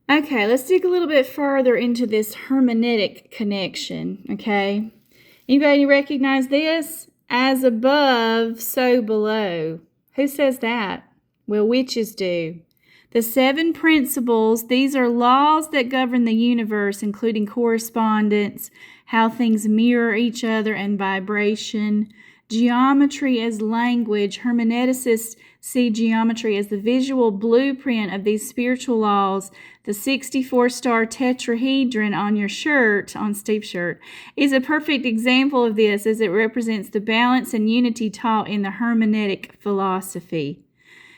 Okay, let's dig a little bit further into this hermeneutic connection, okay? Anybody recognize this? As above, so below. Who says that? Well, witches do. The 7 principles, these are laws that govern the universe, including correspondence, how things mirror each other, and vibration. Geometry as language. Hermeneuticists see geometry as the visual blueprint of these spiritual laws. The 64-star tetrahedron on your shirt, on Steve's shirt, is a perfect example of this, as it represents the balance and unity taught in the hermeneutic philosophy.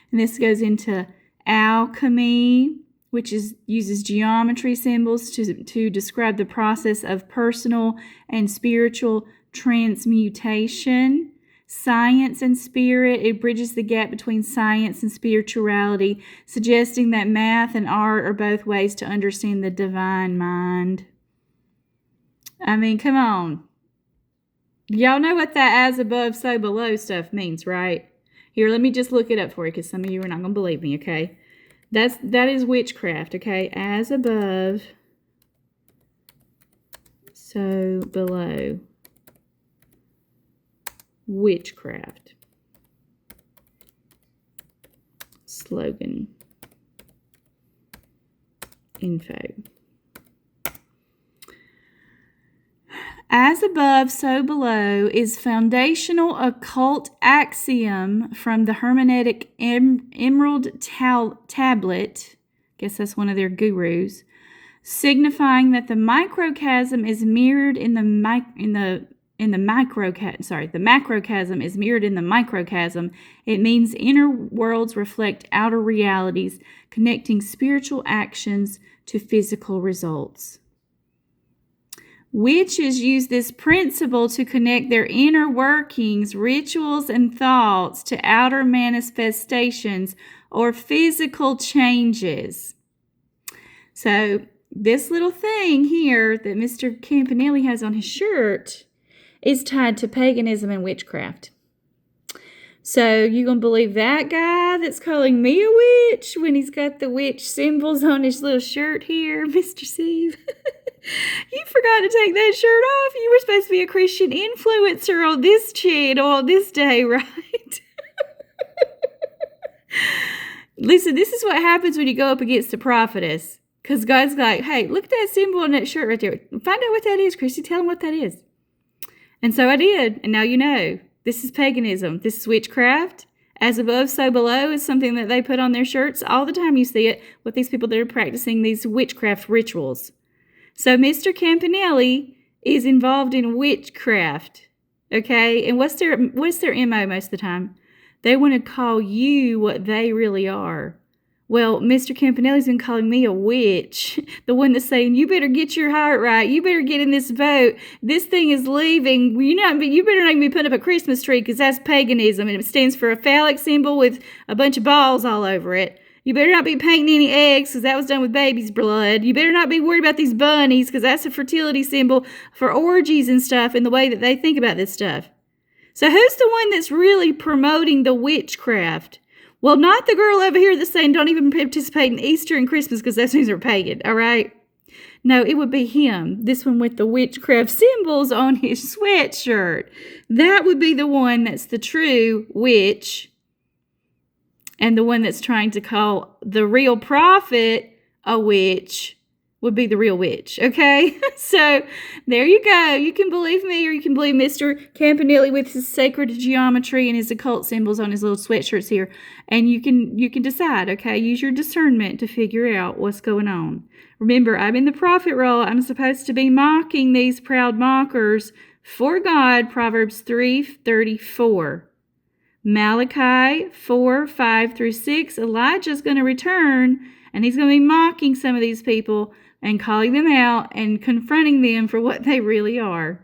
And this goes into alchemy, which uses geometry symbols to describe the process of personal and spiritual transmutation. Science and spirit, it bridges the gap between science and spirituality, suggesting that math and art are both ways to understand the divine mind. I mean, come on. Y'all know what that as above, so below stuff means, right? Here, let me just look it up for you, because some of you are not going to believe me, okay? That is witchcraft, okay? As above, so below. Witchcraft. Slogan. Info. As above, so below is foundational occult axiom from the hermeneutic Emerald Tablet. Guess that's one of their gurus, signifying that the macrocosm is mirrored in the macrocosm is mirrored in the microcosm. It means inner worlds reflect outer realities, connecting spiritual actions to physical results. Witches use this principle to connect their inner workings, rituals, and thoughts to outer manifestations or physical changes. So this little thing here that Mr. Campanelli has on his shirt is tied to paganism and witchcraft. So you gonna believe that guy that's calling me a witch when he's got the witch symbols on his little shirt here, Mr. Steve? You forgot to take that shirt off. You were supposed to be a Christian influencer on this channel on this day, right? Listen, this is what happens when you go up against a prophetess. Because God's like, hey, look at that symbol on that shirt right there. Find out what that is, Christy. Tell him what that is. And so I did. And now you know. This is paganism. This is witchcraft. As above, so below is something that they put on their shirts. All the time you see it with these people that are practicing these witchcraft rituals. So Mr. Campanelli is involved in witchcraft. Okay? And what's their MO most of the time? They want to call you what they really are. Well, Mr. Campanelli's been calling me a witch. The one that's saying, you better get your heart right. You better get in this boat. This thing is leaving. You better not even be putting up a Christmas tree because that's paganism. And it stands for a phallic symbol with a bunch of balls all over it. You better not be painting any eggs because that was done with baby's blood. You better not be worried about these bunnies because that's a fertility symbol for orgies and stuff in the way that they think about this stuff. So who's the one that's really promoting the witchcraft? Well, not the girl over here that's saying don't even participate in Easter and Christmas because those things are pagan, all right? No, it would be him, this one with the witchcraft symbols on his sweatshirt. That would be the one that's the true witch and the one that's trying to call the real prophet a witch would be the real witch, okay? So there you go. You can believe me or you can believe Mr. Campanelli with his sacred geometry and his occult symbols on his little sweatshirts here. And you can decide, okay? Use your discernment to figure out what's going on. Remember, I'm in the prophet role. I'm supposed to be mocking these proud mockers for God, Proverbs 3:34. Malachi 4:5-6, Elijah's going to return and he's going to be mocking some of these people and calling them out and confronting them for what they really are.